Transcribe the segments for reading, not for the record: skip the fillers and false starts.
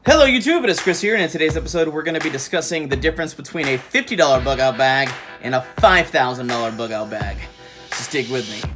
Hello YouTube, it is Chris here, and in today's episode we're going to be discussing the difference between a $50 bug out bag and a $5,000 bug out bag. So stick with me.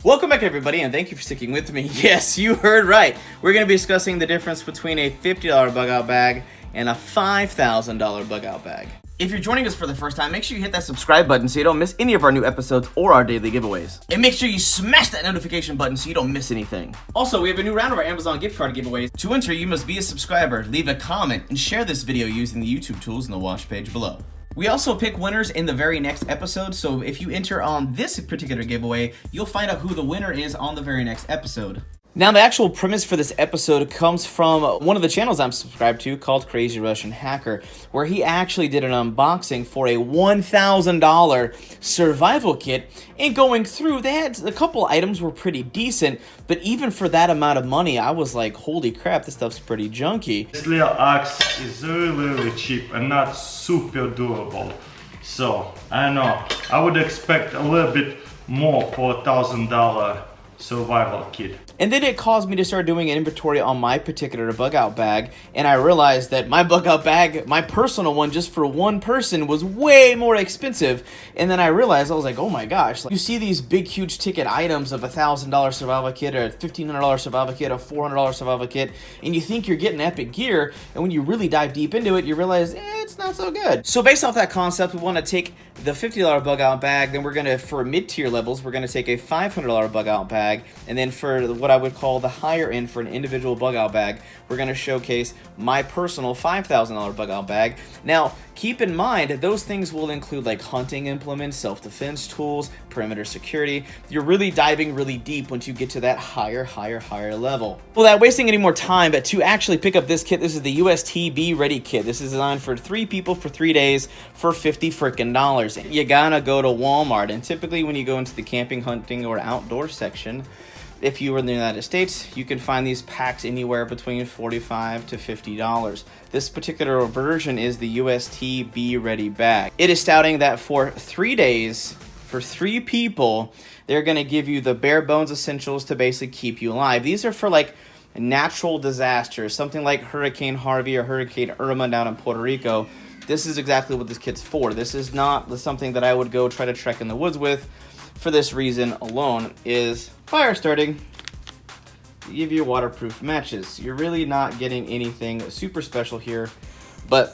Welcome back everybody, and thank you for sticking with me. Yes, you heard right. We're going to be discussing the difference between a $50 bug out bag and a $5,000 bug out bag. If you're joining us for the first time, make sure you hit that subscribe button so you don't miss any of our new episodes or our daily giveaways. And make sure you smash that notification button so you don't miss anything. Also, we have a new round of our Amazon gift card giveaways. To enter, you must be a subscriber, leave a comment, and share this video using the YouTube tools in the watch page below. We also pick winners in the very next episode, so if you enter on this particular giveaway, you'll find out who the winner is on the very next episode. Now, the actual premise for this episode comes from one of the channels I'm subscribed to called Crazy Russian Hacker, where he actually did an unboxing for a $1,000 survival kit, and going through, they had a couple items were pretty decent, but even for that amount of money, I was like, holy crap, this stuff's pretty junky. This little axe is really cheap and not super durable. So, I don't know, I would expect a little bit more for a $1,000 survival kit. And then it caused me to start doing an inventory on my particular bug out bag, and I realized that my bug out bag, my personal one, just for one person, was way more expensive. And then I realized, I was like, oh my gosh, like, you see these big huge ticket items of a $1,000 survival kit, or a $1,500 survival kit, a $400 survival kit, and you think you're getting epic gear, and when you really dive deep into it, you realize, it's not so good. So based off that concept, we want to take the $50 bug out bag, then we're going to, for mid-tier levels, we're going to take a $500 bug out bag, and then for what I would call the higher end for an individual bug out bag, we're going to showcase my personal $5,000 bug out bag. Now, keep in mind that those things will include like hunting implements, self-defense tools, perimeter security. You're really diving really deep once you get to that higher level. Without wasting any more time, but to actually pick up this kit, this is the USTB Ready kit. This is designed for 3 people for 3 days for $50 frickin' dollars. You gotta go to Walmart, and typically when you go into the camping, hunting, or outdoor section, if you were in the United States, you can find these packs anywhere between $45 to $50. This particular version is the USTB Ready bag. It is touting that for 3 days, for 3 people, they're going to give you the bare bones essentials to basically keep you alive. These are for like natural disasters, something like Hurricane Harvey or Hurricane Irma down in Puerto Rico. This is exactly what this kit's for. This is not something that I would go try to trek in the woods with. For this reason alone, is fire starting. Give you waterproof matches. You're really not getting anything super special here, but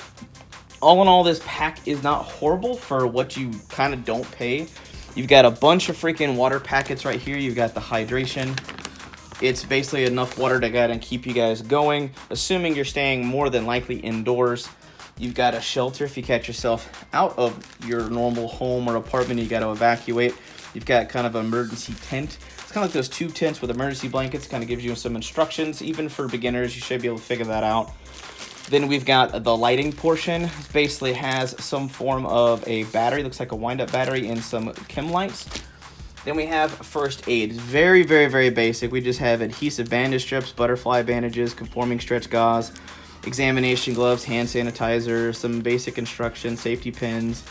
all in all, this pack is not horrible for what you kind of don't pay. You've got a bunch of freaking water packets right here. You've got the hydration. It's basically enough water to go ahead and keep you guys going, assuming you're staying more than likely indoors. You've got a shelter if you catch yourself out of your normal home or apartment, you got to evacuate. You've got kind of an emergency tent. It's kind of like those tube tents with emergency blankets. Kind of gives you some instructions. Even for beginners, you should be able to figure that out. Then we've got the lighting portion. It basically has some form of a battery. Looks like a wind-up battery and some chem lights. Then we have first aid. Very basic. We just have adhesive bandage strips, butterfly bandages, conforming stretch gauze, examination gloves, hand sanitizer, some basic instructions, safety pins,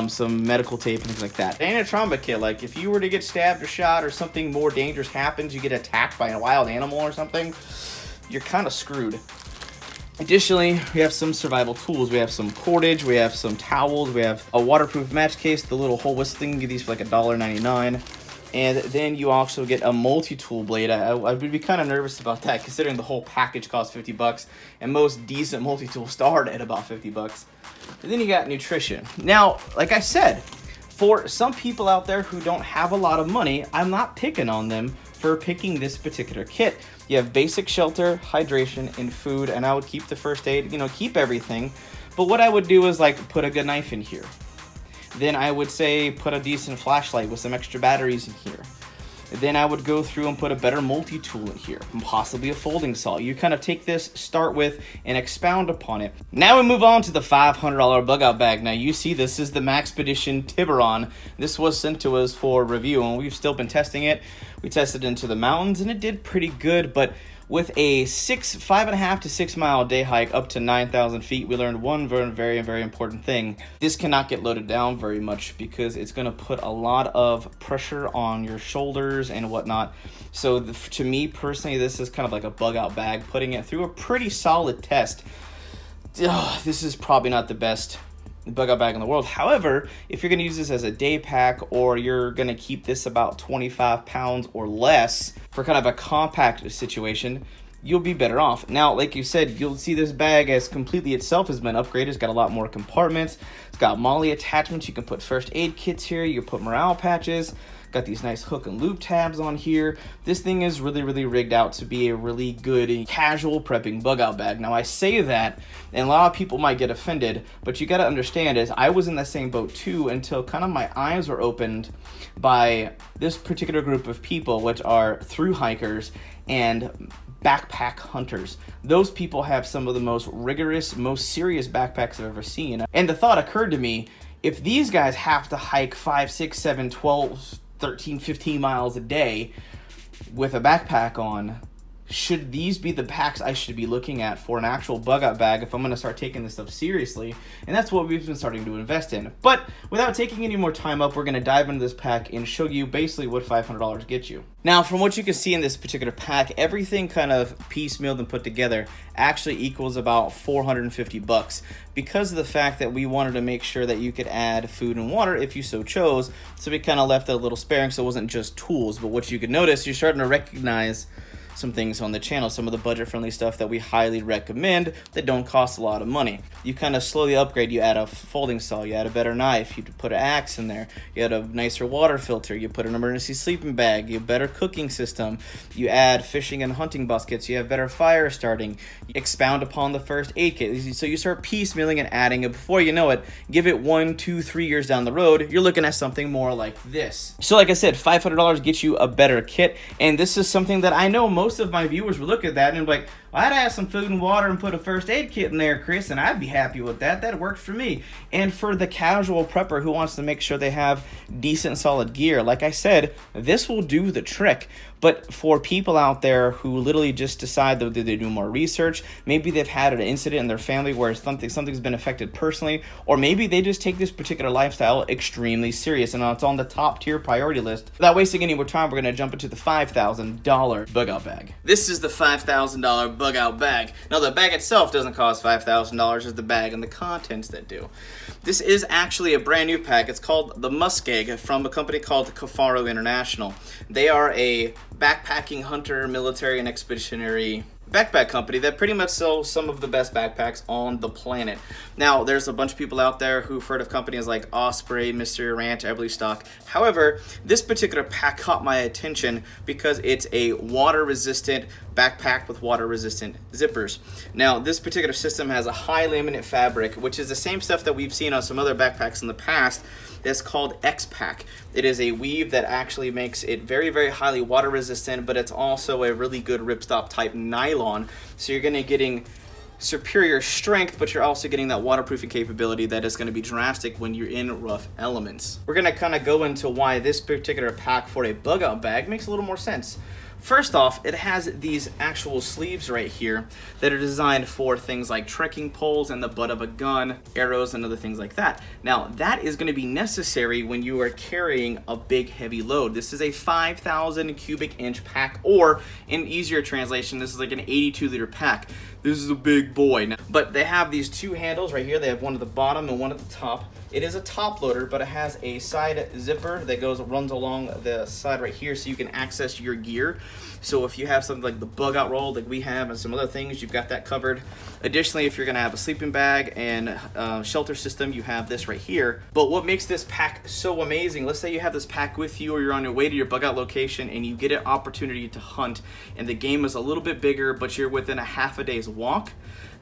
some medical tape and things like that. And a trauma kit, like if you were to get stabbed or shot or something more dangerous happens, you get attacked by a wild animal or something, you're kind of screwed. Additionally, we have some survival tools. We have some cordage, we have some towels, we have a waterproof match case, the little hole whistle thing, get these for like $1.99. And then you also get a multi-tool blade. I would be kind of nervous about that considering the whole package costs $50 and most decent multi-tools start at about $50. And then you got nutrition. Now, like I said, for some people out there who don't have a lot of money, I'm not picking on them for picking this particular kit. You have basic shelter, hydration, and food, and I would keep the first aid, keep everything. But what I would do is like put a good knife in here. Then I would say put a decent flashlight with some extra batteries in here. then I would go through and put a better multi-tool in here, possibly a folding saw. You kind of take this, start with, and expound upon it. Now we move on to the $500 bug out bag. Now you see this is the Maxpedition Tiburon. This was sent to us for review, and we've still been testing it. We tested into the mountains, and it did pretty good, but with a 5.5 to 6 mile day hike up to 9,000 feet, we learned one very important thing. This cannot get loaded down very much because it's going to put a lot of pressure on your shoulders and whatnot. So to me personally, this is kind of like a bug out bag, putting it through a pretty solid test. This is probably not the best bug out bag in the world. However, if you're going to use this as a day pack, or you're going to keep this about 25 pounds or less for kind of a compact situation, you'll be better off. Now, like you said, you'll see this bag as completely itself has been upgraded. It's got a lot more compartments. It's got MOLLE attachments. You can put first aid kits here. You can put morale patches. Got these nice hook and loop tabs on here. This thing is really rigged out to be a really good casual prepping bug out bag. Now I say that, and a lot of people might get offended, but you gotta understand is I was in the same boat too until kind of my eyes were opened by this particular group of people, which are thru hikers and backpack hunters. Those people have some of the most rigorous, most serious backpacks I've ever seen. And the thought occurred to me, if these guys have to hike 5, 6, 7, 12, 13, 15 miles a day with a backpack on, should these be the packs I should be looking at for an actual bug out bag if I'm going to start taking this stuff seriously? And that's what we've been starting to invest in. But without taking any more time up, we're going to dive into this pack and show you basically what $500 gets you. Now, from what you can see in this particular pack, everything kind of piecemealed and put together actually equals about $450 because of the fact that we wanted to make sure that you could add food and water if you so chose. So we kind of left a little sparing so it wasn't just tools. But what you could notice, you're starting to recognize some things on the channel, some of the budget-friendly stuff that we highly recommend that don't cost a lot of money. You kind of slowly upgrade. You add a folding saw, you add a better knife, you put an axe in there, you add a nicer water filter, you put an emergency sleeping bag, you have a better cooking system, you add fishing and hunting baskets, you have better fire starting, you expound upon the first aid kit. So you start piecemealing and adding it. Before you know it, give it 1, 2, 3 years down the road, you're looking at something more like this. So like I said, $500 gets you a better kit, and this is something that I know most of my viewers would look at that and be like, well, I'd add some food and water and put a first aid kit in there, Chris, and I'd be happy with that. That worked for me. And for the casual prepper who wants to make sure they have decent, solid gear, like I said, this will do the trick. But for people out there who literally just decide that they do more research, maybe they've had an incident in their family where something's been affected personally, or maybe they just take this particular lifestyle extremely serious and it's on the top tier priority list. Without wasting any more time, we're going to jump into the $5,000 bug out bag. This is the $5,000 bug out bag. Now the bag itself doesn't cost $5,000, it's the bag and the contents that do. This is actually a brand new pack. It's called the Muskeg from a company called Kifaru International. They are a backpacking, hunter, military, and expeditionary backpack company that pretty much sells some of the best backpacks on the planet. Now, there's a bunch of people out there who've heard of companies like Osprey, Mystery Ranch, Everlystock. However, this particular pack caught my attention because it's a water-resistant backpack with water-resistant zippers. Now, this particular system has a high laminate fabric, which is the same stuff that we've seen on some other backpacks in the past. That's called X-Pack. It is a weave that actually makes it very highly water resistant, but it's also a really good ripstop type nylon. So you're gonna getting superior strength, but you're also getting that waterproofing capability that is gonna be drastic when you're in rough elements. We're gonna kind of go into why this particular pack for a bug out bag makes a little more sense. First off, it has these actual sleeves right here that are designed for things like trekking poles and the butt of a gun, arrows, and other things like that. Now, that is going to be necessary when you are carrying a big, heavy load. This is a 5,000 cubic inch pack, or in easier translation, this is like an 82-liter pack. This is a big boy. Now, but they have these two handles right here. They have one at the bottom and one at the top. It is a top loader, but it has a side zipper that runs along the side right here so you can access your gear. So if you have something like the bug out roll like we have and some other things, you've got that covered. Additionally, if you're gonna have a sleeping bag and shelter system, you have this right here. But what makes this pack so amazing, let's say you have this pack with you or you're on your way to your bug out location and you get an opportunity to hunt and the game is a little bit bigger, but you're within a half a day's walk.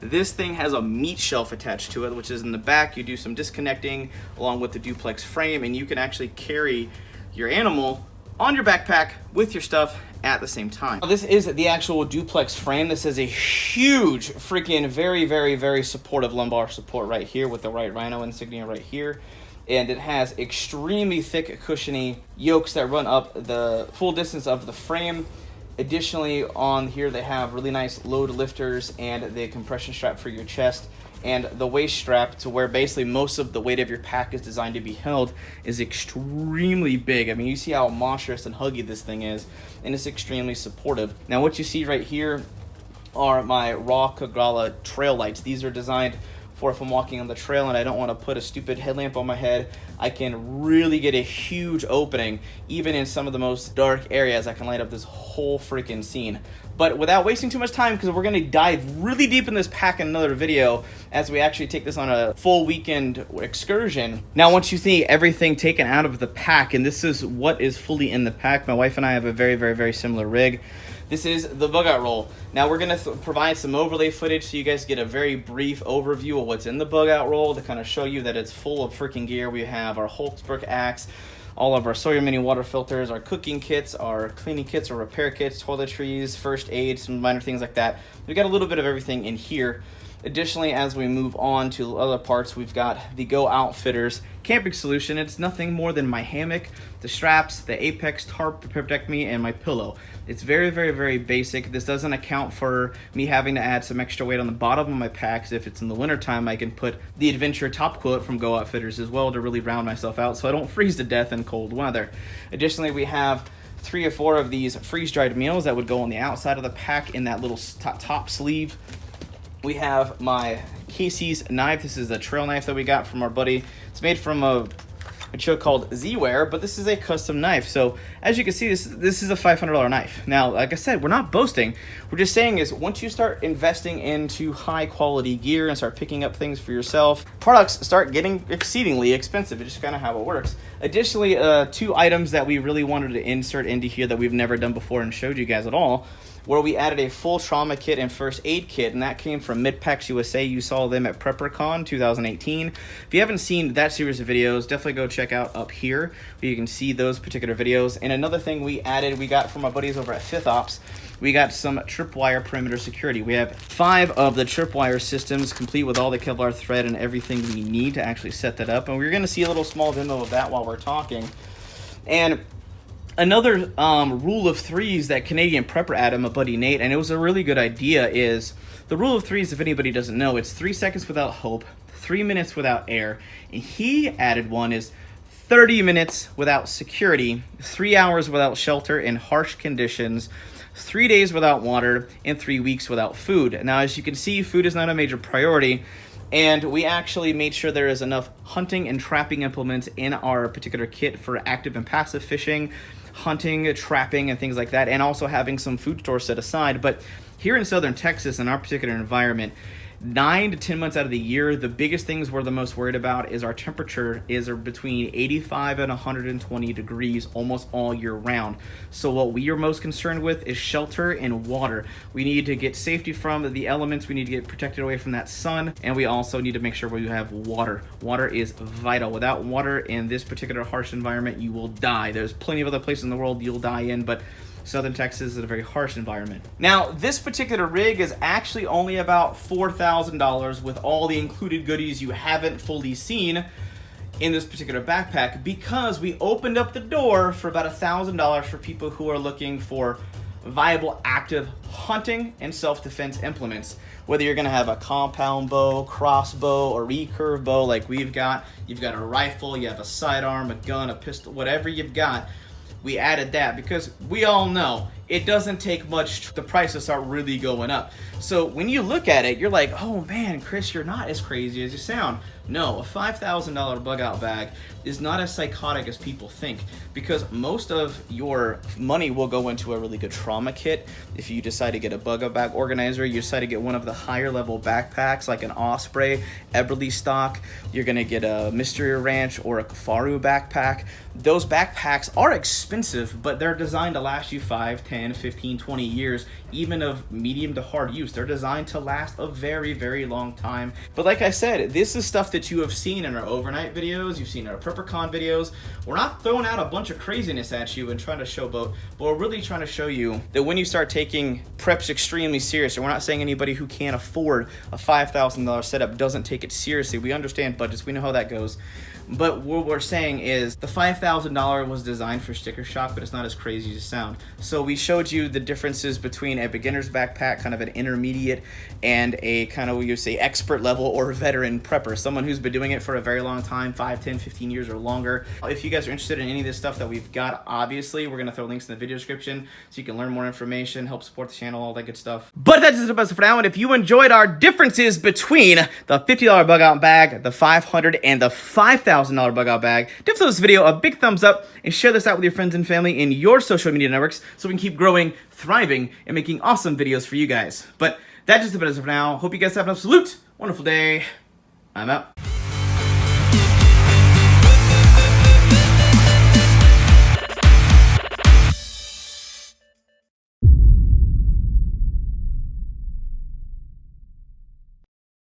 This thing has a meat shelf attached to it, which is in the back. You do some disconnecting along with the duplex frame, and you can actually carry your animal on your backpack with your stuff at the same time. Now, this is the actual duplex frame. This is a huge freaking very supportive lumbar support right here with the right rhino insignia right here. And it has extremely thick cushiony yokes that run up the full distance of the frame. Additionally, on here they have really nice load lifters and the compression strap for your chest, and the waist strap to where basically most of the weight of your pack is designed to be held is extremely big. I mean, you see how monstrous and huggy this thing is, and it's extremely supportive. Now what you see right here are my raw Kagala trail lights. These are designed for if I'm walking on the trail and I don't want to put a stupid headlamp on my head, I can really get a huge opening. Even in some of the most dark areas, I can light up this whole freaking scene. But without wasting too much time, because we're going to dive really deep in this pack in another video as we actually take this on a full weekend excursion. Now, once you see everything taken out of the pack, and this is what is fully in the pack, my wife and I have a very similar rig. This is the bug out roll. Now we're gonna provide some overlay footage so you guys get a very brief overview of what's in the bug out roll to kind of show you that it's full of freaking gear. We have our Holtzbrook axe, all of our Sawyer mini water filters, our cooking kits, our cleaning kits or repair kits, toiletries, first aid, some minor things like that. We got a little bit of everything in here. Additionally, as we move on to other parts, we've got the Go Outfitters camping solution. It's nothing more than my hammock, the straps, the Apex tarp to protect me, and my pillow. It's very basic. This doesn't account for me having to add some extra weight on the bottom of my packs. If it's in the wintertime, I can put the Adventure top coat from Go Outfitters as well to really round myself out so I don't freeze to death in cold weather. Additionally, we have 3 or 4 of these freeze-dried meals that would go on the outside of the pack in that little top sleeve. We have my Casey's knife. This is a trail knife that we got from our buddy. It's made from a show called Z-Ware, but this is a custom knife. So as you can see, this is a $500 knife. Now, like I said, we're not boasting. We're just saying is once you start investing into high quality gear and start picking up things for yourself, products start getting exceedingly expensive. It's just kind of how it works. Additionally, 2 items that we really wanted to insert into here that we've never done before and showed you guys at all, where we added a full trauma kit and first aid kit, and that came from Medpacks USA. You saw them at PrepperCon 2018. If you haven't seen that series of videos, definitely go check out up here where you can see those particular videos. And another thing we added, we got from our buddies over at Fifth Ops, we got some tripwire perimeter security. We have 5 of the tripwire systems complete with all the Kevlar thread and everything we need to actually set that up. And we're going to see a little small demo of that while we're talking. And another rule of threes that Canadian prepper added, my buddy Nate, and it was a really good idea, is the rule of threes, if anybody doesn't know, it's 3 seconds without hope, 3 minutes without air, and he added one is 30 minutes without security, 3 hours without shelter in harsh conditions, 3 days without water, and 3 weeks without food. Now, as you can see, food is not a major priority, and we actually made sure there is enough hunting and trapping implements in our particular kit for active and passive fishing, hunting, trapping, and things like that, and also having some food stores set aside. But here in southern Texas, in our particular environment, 9 to 10 months out of the year, the biggest things we're the most worried about is our temperature is between 85 and 120 degrees almost all year round. So what we are most concerned with is shelter and water. We need to get safety from the elements. We need to get protected away from that sun. And we also need to make sure we have water. Water is vital. Without water in this particular harsh environment, you will die. There's plenty of other places in the world you'll die in, but southern Texas is a very harsh environment. Now, this particular rig is actually only about $4,000 with all the included goodies you haven't fully seen in this particular backpack, because we opened up the door for about $1,000 for people who are looking for viable active hunting and self-defense implements. Whether you're gonna have a compound bow, crossbow, or recurve bow like we've got, you've got a rifle, you have a sidearm, a gun, a pistol, whatever you've got, we added that because we all know it doesn't take much the price to start really going up. So when you look at it, you're like, oh man, Chris, you're not as crazy as you sound. No, a $5,000 bug out bag is not as psychotic as people think, because most of your money will go into a really good trauma kit. If you decide to get a bug out bag organizer, you decide to get one of the higher level backpacks like an Osprey, Eberly stock, you're gonna get a Mystery Ranch or a Kifaru backpack. Those backpacks are expensive, but they're designed to last you 5, 10, 15, 20 years, even of medium to hard use. They're designed to last a very, very long time. But like I said, this is stuff that that you have seen in our overnight videos, you've seen our PrepperCon videos. We're not throwing out a bunch of craziness at you and trying to showboat, but we're really trying to show you that when you start taking preps extremely serious, and we're not saying anybody who can't afford a $5,000 setup doesn't take it seriously. We understand budgets, we know how that goes. But what we're saying is the $5,000 was designed for sticker shock, but it's not as crazy as it sounds. So we showed you the differences between a beginner's backpack, kind of an intermediate, and a kind of what you say expert level or veteran prepper, someone who's been doing it for a very long time, 5, 10, 15 years or longer. If you guys are interested in any of this stuff that we've got, obviously we're gonna throw links in the video description so you can learn more information, help support the channel, all that good stuff. But that's just about it for now. And if you enjoyed our differences between the $50 bug out bag, the $500 and the $5,000 bug out bag, give this video a big thumbs up and share this out with your friends and family in your social media networks so we can keep growing, thriving, and making awesome videos for you guys. But that's just about it for now. Hope you guys have an absolute wonderful day. I'm out.